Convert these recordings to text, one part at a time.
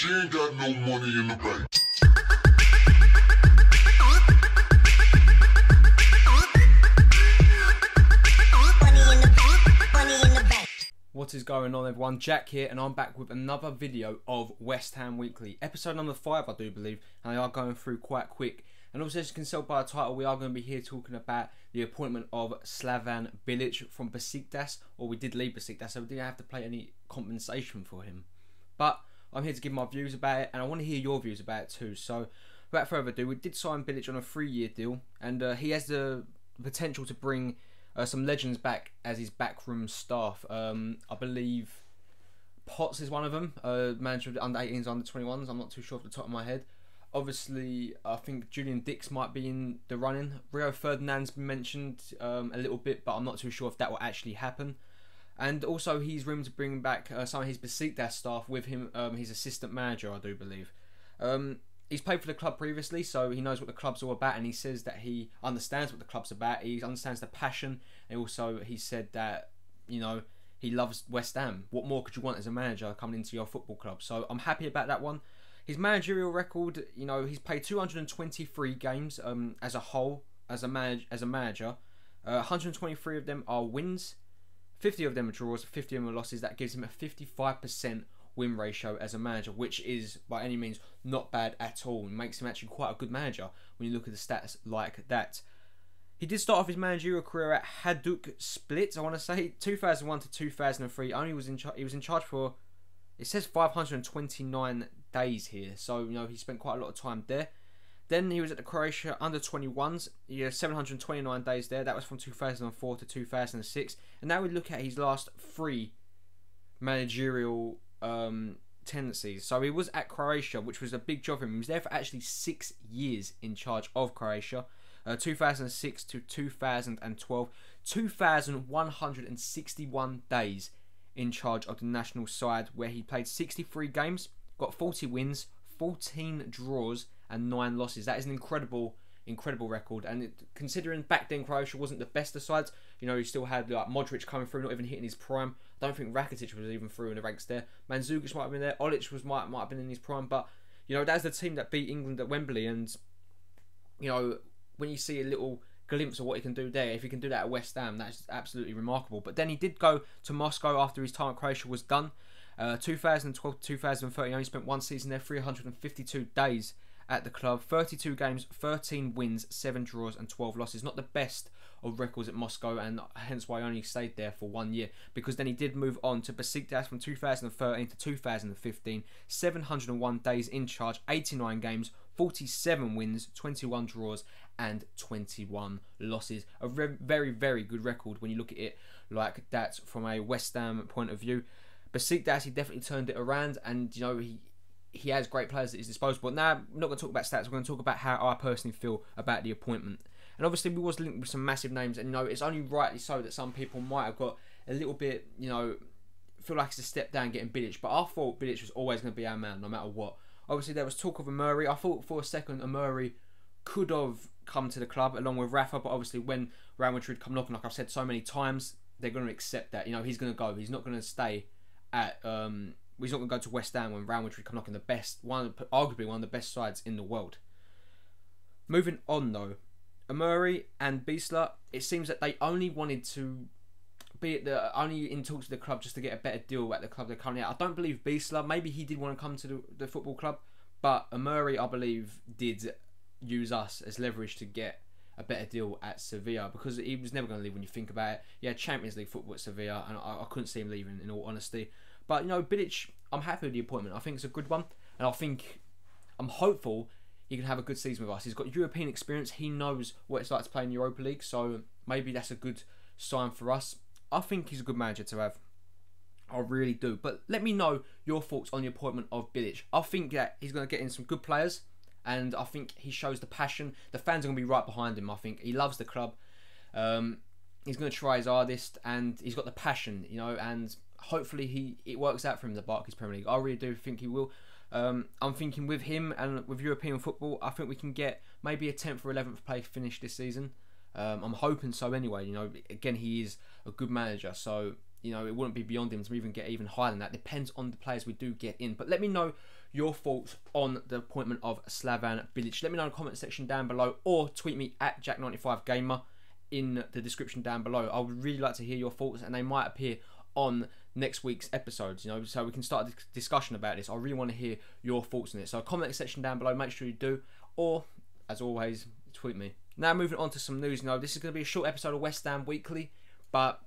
She ain't got no money in the bank. What is going on, everyone? Jack here, and I'm back with another video of West Ham Weekly, episode number 5, I do believe, and they are going through quite quick. And also, as you can tell by the title, we are going to be here talking about the appointment of Slaven Bilic from Besiktas, or we did leave Besiktas, so we didn't have to pay any compensation for him. But I'm here to give my views about it, and I want to hear your views about it too. So, without further ado, we did sign Bilic on a 3-year deal, and he has the potential to bring some legends back as his backroom staff. I believe Potts is one of them, manager of the under-18s, under-21s. I'm not too sure off the top of my head. Obviously, I think Julian Dix might be in the running. Rio Ferdinand's been mentioned a little bit, but I'm not too sure if that will actually happen. And also, he's rumored to bring back some of his Besiktas staff with him, his assistant manager, I do believe. He's played for the club previously, so he knows what the club's all about, and he says that he understands what the club's about. He understands the passion, and also he said that, you know, he loves West Ham. What more could you want as a manager coming into your football club? So I'm happy about that one. His managerial record, you know, he's played 223 games as a whole, as a manager. 123 of them are wins, 50 of them are draws, 50 of them are losses. That gives him a 55% win ratio as a manager, which is by any means not bad at all. It makes him actually quite a good manager when you look at the stats like that. He did start off his managerial career at Hajduk Split, I want to say, 2001 to 2003. He was in charge for, it says 529 days here, so you know he spent quite a lot of time there. Then he was at the Croatia under-21s. He had 729 days there. That was from 2004 to 2006. And now we look at his last 3 managerial tendencies. So he was at Croatia, which was a big job for him. He was there for actually 6 years in charge of Croatia, 2006 to 2012, 2,161 days in charge of the national side, where he played 63 games, got 40 wins, 14 draws, and 9 losses. That is an incredible record. And considering back then Croatia wasn't the best of sides, you know, you still had like Modric coming through, not even hitting his prime. I don't think Rakitic was even through in the ranks there. Mandzukic might have been there. Olic might have been in his prime. But, you know, that's the team that beat England at Wembley. And, you know, when you see a little glimpse of what he can do there, if he can do that at West Ham, that's absolutely remarkable. But then he did go to Moscow after his time at Croatia was done. 2012 to 2013, he only spent 1 season there, 352 days at the club, 32 games, 13 wins, 7 draws and 12 losses. Not the best of records at Moscow, and hence why he only stayed there for 1 year, because then he did move on to Besiktas from 2013 to 2015, 701 days in charge, 89 games, 47 wins, 21 draws and 21 losses. A very, very good record when you look at it like that from a West Ham point of view. Besiktas, he definitely turned it around, and you know, he has great players at his disposal. But now, I'm not going to talk about stats. We're going to talk about how I personally feel about the appointment. And obviously, we was linked with some massive names, and you know, it's only rightly so that some people might have got a little bit, you know, feel like it's a step down getting Bilic. But I thought Bilic was always going to be our man, no matter what. Obviously, there was talk of Amuri. I thought for a second Amuri could have come to the club along with Rafa, but obviously when Real Madrid come knocking, like I've said so many times, they're going to accept that. You know, he's going to go. He's not going to stay at he's not going to go to West Ham when Real Madrid come knocking, arguably one of the best sides in the world. Moving on though, Amuri and Bisla, it seems that they only wanted to be only in talks with the club just to get a better deal at the club they're currently at. I don't believe Bisla, maybe he did want to come to the football club, but Amuri, I believe, did use us as leverage to get a better deal at Sevilla, because he was never going to leave when you think about it. He had Champions League football at Sevilla, and I couldn't see him leaving, in all honesty. But, you know, Bilic, I'm happy with the appointment. I think it's a good one, and I'm hopeful he can have a good season with us. He's got European experience. He knows what it's like to play in Europa League, so maybe that's a good sign for us. I think he's a good manager to have. I really do. But let me know your thoughts on the appointment of Bilic. I think that he's going to get in some good players, and I think he shows the passion. The fans are going to be right behind him. I think he loves the club. He's going to try his hardest, and he's got the passion, you know, and hopefully it works out for him in the Barclays Premier League. I really do think he will. I'm thinking with him and with European football, I think we can get maybe a 10th or 11th place finish this season. I'm hoping so anyway. You know, again, he is a good manager, so it wouldn't be beyond him to even get even higher than that. Depends on the players we do get in. But let me know your thoughts on the appointment of Slavan Bilic. Let me know in the comment section down below, or tweet me at Jack95Gamer in the description down below. I would really like to hear your thoughts, and they might appear on next week's episodes, so we can start a discussion about this. I really want to hear your thoughts on it. So comment section down below, make sure you do, or as always, tweet me. Now moving on to some news. This is going to be a short episode of West Ham Weekly, but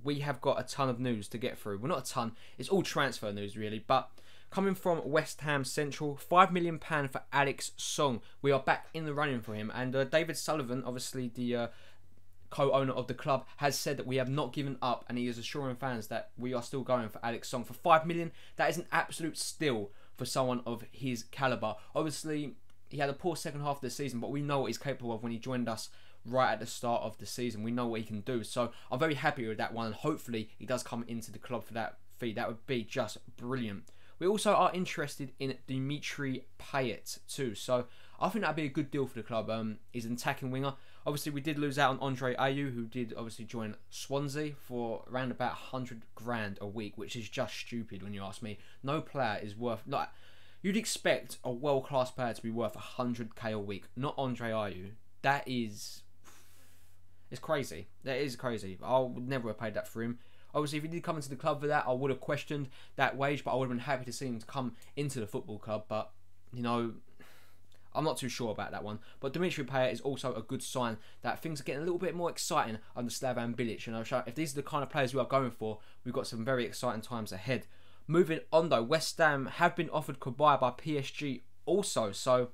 we have got a ton of news to get through. Well, not a ton, it's all transfer news really, but coming from West Ham Central, £5 million for Alex Song. We are back in the running for him, and David Sullivan, obviously the co-owner of the club, has said that we have not given up, and he is assuring fans that we are still going for Alex Song for £5 million. That is an absolute steal for someone of his calibre. Obviously, he had a poor second half of the season, but we know what he's capable of when he joined us right at the start of the season. We know what he can do, so I'm very happy with that one, and hopefully he does come into the club for that fee. That would be just brilliant. We also are interested in Dimitri Payet too, so I think that'd be a good deal for the club. He's an attacking winger. Obviously, we did lose out on Andre Ayew, who did obviously join Swansea for around about 100 grand a week, which is just stupid when you ask me. No player is worth, like, you'd expect a world-class player to be worth 100k a week, not Andre Ayew. That is, it's crazy. That is crazy. I would never have paid that for him. Obviously, if he did come into the club for that, I would have questioned that wage, but I would have been happy to see him to come into the football club. But, I'm not too sure about that one. But Dimitri Payet is also a good sign that things are getting a little bit more exciting under Slavan Bilic. If these are the kind of players we are going for, we've got some very exciting times ahead. Moving on though, West Ham have been offered Kabay by PSG also. So,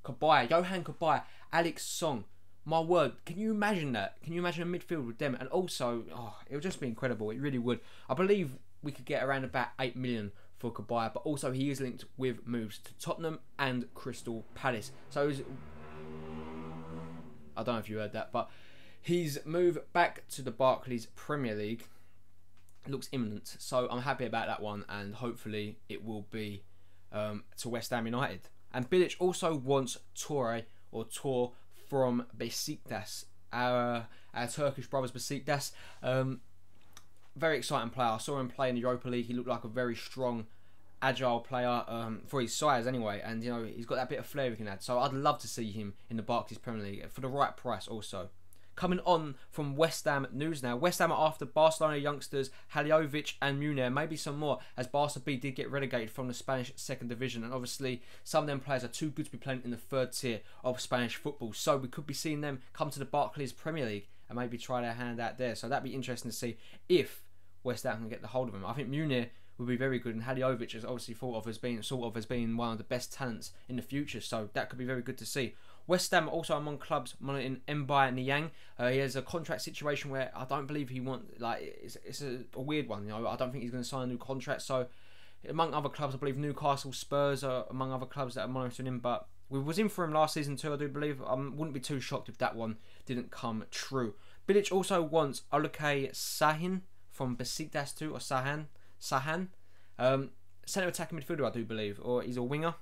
Kabay, Johan Kabay, Alex Song. My word, can you imagine that? Can you imagine a midfield with them? And also, it would just be incredible. It really would. I believe we could get around about 8 million for Kabay, but also he is linked with moves to Tottenham and Crystal Palace. So, I don't know if you heard that, but his move back to the Barclays Premier League looks imminent. So, I'm happy about that one, and hopefully it will be to West Ham United. And Bilic also wants Tor from Besiktas, our Turkish brothers Besiktas. Very exciting player. I saw him play in the Europa League. He looked like a very strong, agile player for his size anyway. And, he's got that bit of flair he can add. So I'd love to see him in the Barclays Premier League for the right price also. Coming on from West Ham news now. West Ham are after Barcelona youngsters Haliovic and Munir, maybe some more, as Barca B did get relegated from the Spanish second division, and obviously some of them players are too good to be playing in the third tier of Spanish football, so we could be seeing them come to the Barclays Premier League and maybe try their hand out there. So that'd be interesting to see if West Ham can get the hold of him. I think Munir would be very good, and Haliovic is obviously thought of as being one of the best talents in the future, so that could be very good to see. West Ham are also among clubs monitoring Mbaye Niang. He has a contract situation where I don't believe he it's a weird one. I don't think he's going to sign a new contract. So among other clubs, I believe Newcastle, Spurs are among other clubs that are monitoring him. But we was in for him last season too, I do believe. I wouldn't be too shocked if that one didn't come true. Bilic also wants Oluke Sahin from Besiktas too, or Sahan. Centre attacking midfielder, I do believe, or he's a winger.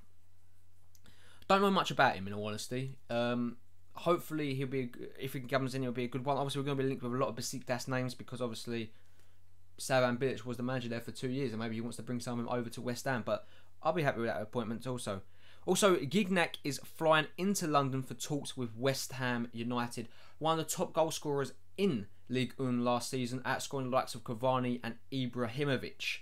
Don't know much about him, in all honesty. Hopefully, if he comes in, he'll be a good one. Obviously, we're going to be linked with a lot of Besiktas names because obviously Slavan Bilic was the manager there for 2 years, and maybe he wants to bring some of them over to West Ham. But I'll be happy with that appointment also. Also, Gignac is flying into London for talks with West Ham United. One of the top goal scorers in Ligue 1 last season, outscoring the likes of Cavani and Ibrahimovic.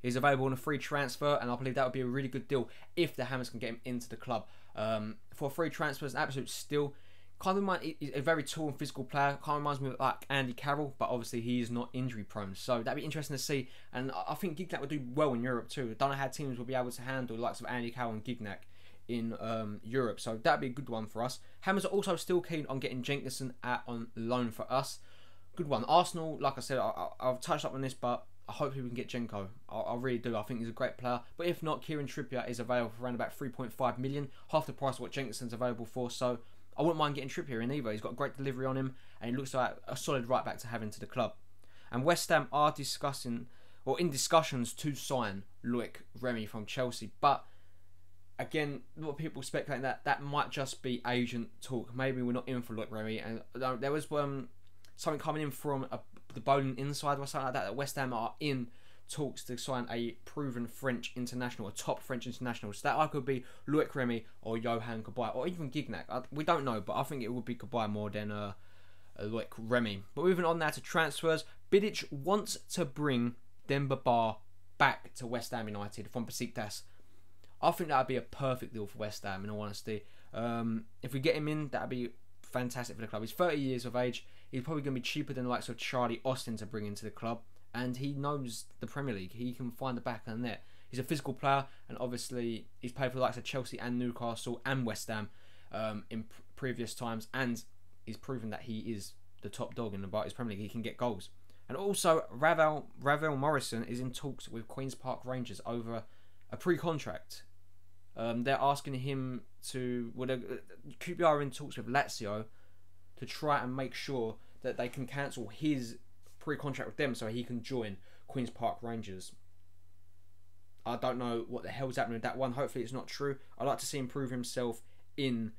He's available on a free transfer, and I believe that would be a really good deal if the Hammers can get him into the club. For a free transfer, it's an absolute steal. He's a very tall and physical player. Kind of reminds me of like Andy Carroll, but obviously he is not injury prone. So that'd be interesting to see. And I think Gignac would do well in Europe too. I don't know how teams will be able to handle the likes of Andy Carroll and Gignac in Europe. So that'd be a good one for us. Hammers are also still keen on getting Jenkinson out on loan for us. Good one. Arsenal, like I said, I've touched up on this, but I hope we can get Jenko. I really do. I think he's a great player. But if not, Kieran Trippier is available for around about 3.5 million, half the price of what Jenkinson's available for. So I wouldn't mind getting Trippier in either. He's got a great delivery on him, and he looks like a solid right back to have into the club. And West Ham are in discussions to sign Loic Remy from Chelsea. But again, a lot of people speculating that might just be agent talk. Maybe we're not in for Loic Remy. And there was something coming in from a the bowling inside or something like that. That West Ham are in talks to sign a proven French international, a top French international. So that I could be Loic Remy or Johan Cabaye or even Gignac. We don't know, but I think it would be Cabaye more than Loic Remy. But moving on now to transfers, Bilic wants to bring Demba Ba back to West Ham United from Besiktas. I think that would be a perfect deal for West Ham, in all honesty. If we get him in, that would be fantastic for the club. He's 30 years of age. He's probably going to be cheaper than the likes of Charlie Austin to bring into the club. And he knows the Premier League. He can find the back of the net. He's a physical player, and obviously he's played for the likes of Chelsea and Newcastle and West Ham in previous times. And he's proven that he is the top dog in the Barclays Premier League. He can get goals. And also, Ravel Morrison is in talks with Queen's Park Rangers over a pre-contract. They're asking him to... QPR are in talks with Lazio to try and make sure that they can cancel his pre-contract with them so he can join Queen's Park Rangers. I don't know what the hell's happening with that one. Hopefully it's not true. I'd like to see him prove himself in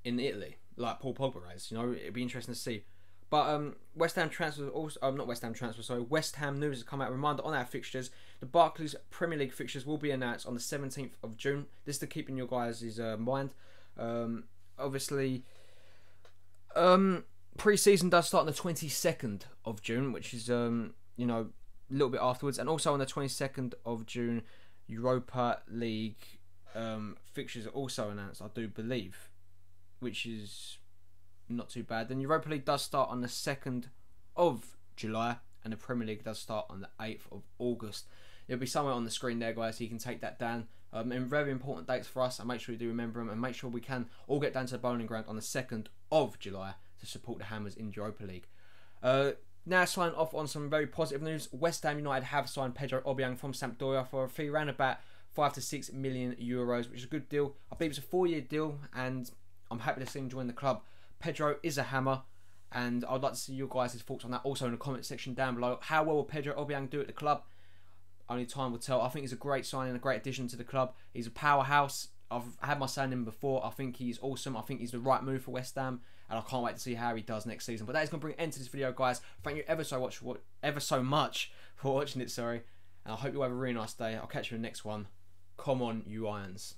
Italy, like Paul Pogba has. You know, it'd be interesting to see. But West Ham transfers also... not West Ham transfers, sorry. West Ham news has come out. Reminder on our fixtures. The Barclays Premier League fixtures will be announced on the 17th of June. This is to keep in your guys' mind. Obviously... pre-season does start on the 22nd of June, which is, you know, a little bit afterwards. And also on the 22nd of June, Europa League fixtures are also announced, I do believe, which is not too bad. Then Europa League does start on the 2nd of July, and the Premier League does start on the 8th of August. It'll be somewhere on the screen there, guys, so you can take that down. And very important dates for us, and make sure you do remember them, and make sure we can all get down to the bowling ground on the 2nd of July to support the Hammers in Europa League. Now signing off on some very positive news. West Ham United have signed Pedro Obiang from Sampdoria for a fee around about 5 to 6 million euros, which is a good deal. I believe it's a 4-year deal, and I'm happy to see him join the club. Pedro is a hammer, and I'd like to see your guys' thoughts on that also in the comment section down below. How well will Pedro Obiang do at the club? Only time will tell. I think he's a great signing, a great addition to the club. He's a powerhouse. I've had my say on him before. I think he's awesome. I think he's the right move for West Ham, and I can't wait to see how he does next season. But that is going to bring an end to this video, guys. Thank you ever so much for watching it, sorry. And I hope you have a really nice day. I'll catch you in the next one. Come on, you Irons.